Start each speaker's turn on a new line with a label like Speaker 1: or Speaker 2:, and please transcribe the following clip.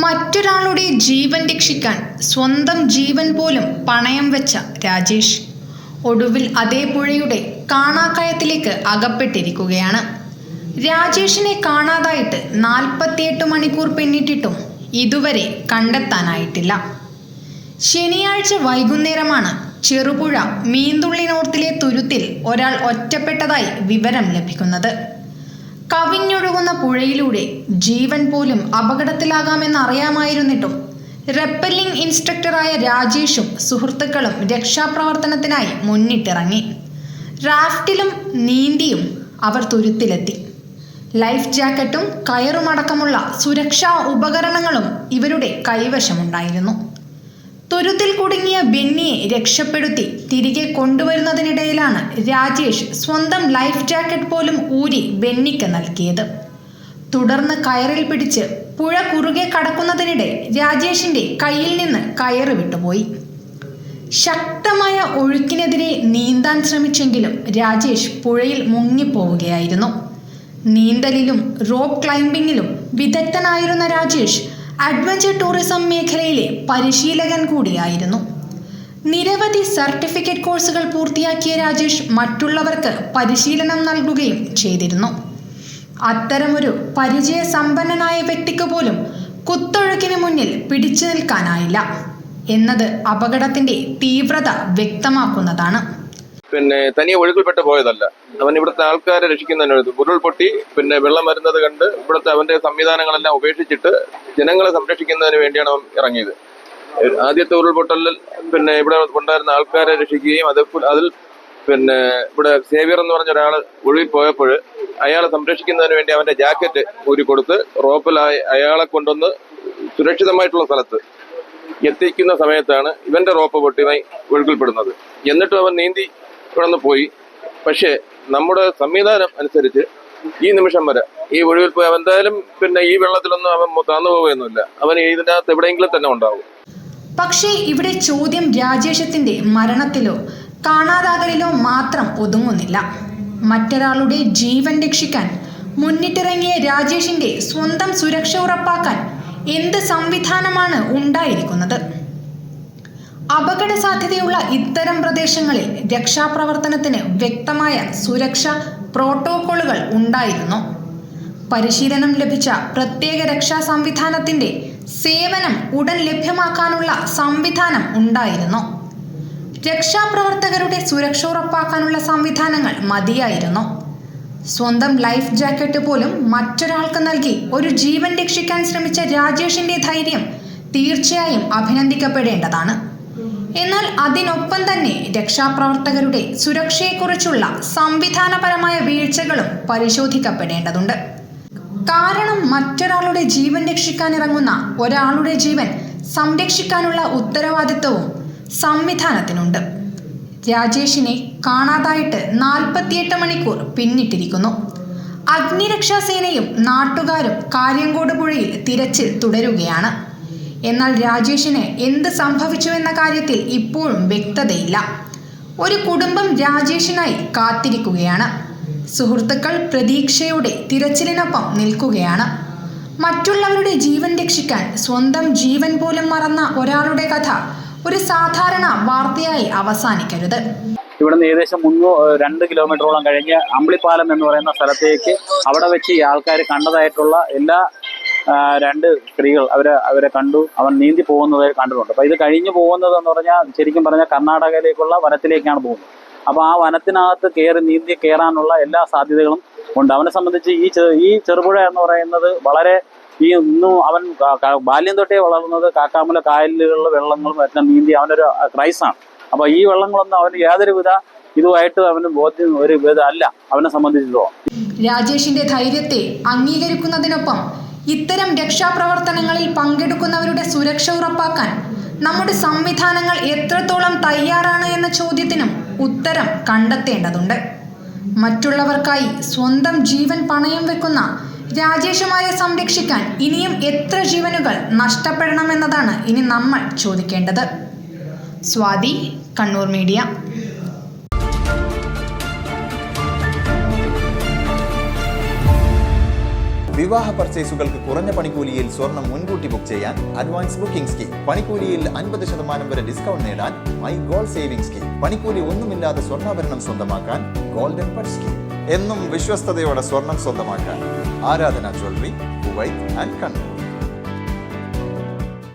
Speaker 1: മറ്റൊരാളുടെ ജീവൻ രക്ഷിക്കാൻ സ്വന്തം ജീവൻ പോലും പണയം വെച്ച രാജേഷ് ഒടുവിൽ അതേ പുഴയുടെ കാണാക്കയത്തിലേക്ക് അകപ്പെട്ടിരിക്കുകയാണ്. രാജേഷിനെ കാണാതായിട്ട് 48 മണിക്കൂർ പിന്നിട്ടിട്ടും ഇതുവരെ കണ്ടെത്താനായിട്ടില്ല. ശനിയാഴ്ച വൈകുന്നേരമാണ് ചെറുപുഴ മീന്തുള്ളി നോർത്തിലെ തുരുത്തിൽ ഒരാൾ ഒറ്റപ്പെട്ടതായി വിവരം ലഭിക്കുന്നത്. കവിഞ്ഞൊഴുകുന്ന പുഴയിലൂടെ ജീവൻ പോലും അപകടത്തിലാകാമെന്നറിയാമായിരുന്നിട്ടും റെപ്പല്ലിംഗ് ഇൻസ്ട്രക്ടറായ രാജേഷും സുഹൃത്തുക്കളും രക്ഷാപ്രവർത്തനത്തിനായി മുന്നിട്ടിറങ്ങി. റാഫ്റ്റിലും നീന്തിയും അവർ തുരുത്തിലെത്തി. ലൈഫ് ജാക്കറ്റും കയറുമടക്കമുള്ള സുരക്ഷാ ഉപകരണങ്ങളും ഇവരുടെ കൈവശമുണ്ടായിരുന്നു. തുരുത്തിൽ കുടുങ്ങിയ ബെന്നിയെ രക്ഷപ്പെടുത്തി തിരികെ കൊണ്ടുവരുന്നതിനിടയിലാണ് രാജേഷ് സ്വന്തം ലൈഫ് ജാക്കറ്റ് പോലും ഊരി ബെന്നിക്ക് നൽകിയത്. തുടർന്ന് കയറിൽ പിടിച്ച് പുഴ കുറുകെ കടക്കുന്നതിനിടെ രാജേഷിന്റെ കയ്യിൽ നിന്ന് കയറ് വിട്ടുപോയി. ശക്തമായ ഒഴുക്കിനെതിരെ നീന്താൻ ശ്രമിച്ചെങ്കിലും രാജേഷ് പുഴയിൽ മുങ്ങിപ്പോവുകയായിരുന്നു. നീന്തലിലും റോപ്പ് ക്ലൈംബിങ്ങിലും വിദഗ്ധനായിരുന്ന രാജേഷ് അഡ്വഞ്ചർ ടൂറിസം മേഖലയിലെ പരിശീലകൻ കൂടിയായിരുന്നു. നിരവധി സർട്ടിഫിക്കറ്റ് കോഴ്സുകൾ പൂർത്തിയാക്കിയ രാജേഷ് മറ്റുള്ളവർക്ക് പരിശീലനം നൽകുകയും ചെയ്തിരുന്നു. അത്തരമൊരു പരിചയസമ്പന്നനായ വ്യക്തിക്ക് പോലും കുത്തൊഴുക്കിന് മുന്നിൽ പിടിച്ചു നിൽക്കാനായില്ല എന്നത് അപകടത്തിന്റെ തീവ്രത വ്യക്തമാക്കുന്നതാണ്.
Speaker 2: തനിയെ ഒഴുക്കിൽപ്പെട്ട് പോയതല്ല. അവൻ ഇവിടുത്തെ ആൾക്കാരെ രക്ഷിക്കുന്നതിന് ഉരുൾപൊട്ടി വെള്ളം വരുന്നത് കണ്ട് ഇവിടുത്തെ അവന്റെ സംവിധാനങ്ങളെല്ലാം ഉപേക്ഷിച്ചിട്ട് ജനങ്ങളെ സംരക്ഷിക്കുന്നതിന് വേണ്ടിയാണ് അവൻ ഇറങ്ങിയത്. ആദ്യത്തെ ഉരുൾപൊട്ടലിൽ ഇവിടെ ഉണ്ടായിരുന്ന ആൾക്കാരെ രക്ഷിക്കുകയും അതിൽ ഇവിടെ സേവിയർ എന്ന് പറഞ്ഞ ഒരാൾ ഒഴുകി പോയപ്പോൾ അയാളെ സംരക്ഷിക്കുന്നതിന് വേണ്ടി അവന്റെ ജാക്കറ്റ് ഊരി കൊടുത്ത് റോപ്പിലായി അയാളെ കൊണ്ടുവന്ന് സുരക്ഷിതമായിട്ടുള്ള സ്ഥലത്ത് എത്തിക്കുന്ന സമയത്താണ് ഇവന്റെ റോപ്പ് പൊട്ടിയായി ഒഴുക്കിൽപ്പെടുന്നത്. എന്നിട്ടും അവൻ നീന്തി കിടന്നു പോയി. പക്ഷേ നമ്മുടെ സംവിധാനം അനുസരിച്ച് ഈ നിമിഷം വരെ ഈ ഒഴുകിൽ പോയി അവൻ എന്തായാലും ഈ വെള്ളത്തിലൊന്നും അവൻ താന്നു പോവുകയൊന്നുമില്ല. അവൻ ഇതിനകത്ത് എവിടെയെങ്കിലും തന്നെ ഉണ്ടാവും.
Speaker 1: പക്ഷേ ഇവിടെ ചോദ്യം രാജേഷത്തിന്റെ മരണത്തിലോ കാണാതാകലിലോ മാത്രം ഒതുങ്ങുന്നില്ല. മറ്റൊരാളുടെ ജീവൻ രക്ഷിക്കാൻ മുന്നിട്ടിറങ്ങിയ രാജേഷിന്റെ സ്വന്തം സുരക്ഷ ഉറപ്പാക്കാൻ എന്ത് സംവിധാനമാണ് ഉണ്ടായിരിക്കുന്നത്? അപകട സാധ്യതയുള്ള ഇത്തരം പ്രദേശങ്ങളിൽ രക്ഷാപ്രവർത്തനത്തിന് വ്യക്തമായ സുരക്ഷാ പ്രോട്ടോക്കോളുകൾ ഉണ്ടായിരുന്നു. പരിശീലനം ലഭിച്ച പ്രത്യേക രക്ഷാ സംവിധാനത്തിന്റെ സേവനം ഉടൻ ലഭ്യമാക്കാനുള്ള സംവിധാനം ഉണ്ടായിരുന്നു. രക്ഷാപ്രവർത്തകരുടെ സുരക്ഷ ഉറപ്പാക്കാനുള്ള സംവിധാനങ്ങൾ മതിയായിരുന്നു. സ്വന്തം ലൈഫ് ജാക്കറ്റ് പോലും മറ്റൊരാൾക്ക് നൽകി ഒരു ജീവൻ രക്ഷിക്കാൻ ശ്രമിച്ച രാജേഷിന്റെ ധൈര്യം തീർച്ചയായും അഭിനന്ദിക്കപ്പെടേണ്ടതാണ്. എന്നാൽ അതിനൊപ്പം തന്നെ രക്ഷാപ്രവർത്തകരുടെ സുരക്ഷയെക്കുറിച്ചുള്ള സംവിധാനപരമായ വീഴ്ചകളും പരിശോധിക്കപ്പെടേണ്ടതുണ്ട്. കാരണം മറ്റൊരാളുടെ ജീവൻ രക്ഷിക്കാനിറങ്ങുന്ന ഒരാളുടെ ജീവൻ സംരക്ഷിക്കാനുള്ള ഉത്തരവാദിത്വവും സംവിധാനത്തിനുണ്ട്. രാജേഷിനെ കാണാതായിട്ട് 48 മണിക്കൂർ പിന്നിട്ടിരിക്കുന്നു. അഗ്നിരക്ഷാസേനയും നാട്ടുകാരും കാര്യങ്കോട് പുഴയിൽ തിരച്ചിൽ തുടരുകയാണ്. എന്നാൽ രാജേഷിന് എന്ത് സംഭവിച്ചുവെന്ന കാര്യത്തിൽ ഇപ്പോഴും വ്യക്തതയില്ല. ഒരു കുടുംബം രാജേഷിനായി കാത്തിരിക്കുകയാണ്. സുഹൃത്തുക്കൾ പ്രതീക്ഷയോടെ തിരച്ചിലിനൊപ്പം നിൽക്കുകയാണ്. മറ്റുള്ളവരുടെ ജീവൻ രക്ഷിക്കാൻ സ്വന്തം ജീവൻ പോലും മറന്ന ഒരാളുടെ കഥ ഒരു സാധാരണ വാർത്തയായി അവസാനിക്കരുത്.
Speaker 3: ഇവിടുന്ന് ഏകദേശം 2 കിലോമീറ്ററോളം കഴിഞ്ഞ് അമ്പിളിപ്പാലം എന്ന് പറയുന്ന സ്ഥലത്തേക്ക് അവിടെ വെച്ച് ഈ ആൾക്കാർ കണ്ടതായിട്ടുള്ള എല്ലാ 2 സ്ത്രീകൾ അവരെ കണ്ടു. അവൻ നീന്തി പോകുന്നത് കണ്ടിട്ടുണ്ട്. അപ്പോൾ ഇത് കഴിഞ്ഞു പോകുന്നത് എന്ന് പറഞ്ഞാൽ ശരിക്കും പറഞ്ഞാൽ കർണാടകയിലേക്കുള്ള വനത്തിലേക്കാണ് പോകുന്നത്. അപ്പോൾ ആ വനത്തിനകത്ത് നീന്തി കയറാനുള്ള എല്ലാ സാധ്യതകളും ഉണ്ട്. അവനെ സംബന്ധിച്ച് ഈ ചെറുപുഴ എന്ന് പറയുന്നത് വളരെ ഇന്നും അവൻ ബാല്യം തൊട്ടേ വളർന്നത് കാക്കാമല കായലുകളിലെ വെള്ളങ്ങളും എല്ലാം നീന്തി അവനൊരു ക്രൈസാണ്. അപ്പോൾ ഈ വെള്ളങ്ങളൊന്നും അവന് യാതൊരുവിധ ഇതുമായിട്ട് അവന് ബോധ്യം ഒരു വിധ അല്ല അവനെ സംബന്ധിച്ചിടത്തോളം.
Speaker 1: രാജേഷിന്റെ ധൈര്യത്തെ അംഗീകരിക്കുന്നതിനൊപ്പം ഇത്തരം രക്ഷാപ്രവർത്തനങ്ങളിൽ പങ്കെടുക്കുന്നവരുടെ സുരക്ഷ ഉറപ്പാക്കാൻ നമ്മുടെ സംവിധാനങ്ങൾ എത്രത്തോളം തയ്യാറാണ് എന്ന ചോദ്യത്തിനും ഉത്തരം കണ്ടെത്തേണ്ടതുണ്ട്. മറ്റുള്ളവർക്കായി സ്വന്തം ജീവൻ പണയം വെക്കുന്ന രാജേഷുമാരെ സംരക്ഷിക്കാൻ ഇനിയും എത്ര ജീവനുകൾ നഷ്ടപ്പെടണമെന്നതാണ് ഇനി നമ്മൾ ചോദിക്കേണ്ടത്. സ്വാതി, കണ്ണൂർ മീഡിയ.
Speaker 4: വിവാഹ പർച്ചേസുകൾക്ക് കുറഞ്ഞ പണിക്കൂലിയിൽ സ്വർണം മുൻകൂട്ടി ബുക്ക് ചെയ്യാൻ അഡ്വാൻസ് ബുക്കിംഗ് സ്കീം. പണിക്കൂലിയിൽ 50% വരെ ഡിസ്കൗണ്ട് നേടാൻ മൈ ഗോൾഡ് സേവിംഗ് സ്കീം. പണിക്കൂലി ഒന്നുമില്ലാതെ സ്വർണ്ണാഭരണം സ്വന്തമാക്കാൻ ഗോൾഡൻ പട്ട് സ്കീം. എന്നും വിശ്വസ്തയോടെ സ്വർണം സ്വന്തമാക്കാൻ ആരാധന ജ്വല്ലറി, കുവൈറ്റ് ആൻഡ് കണ്ണൂർ.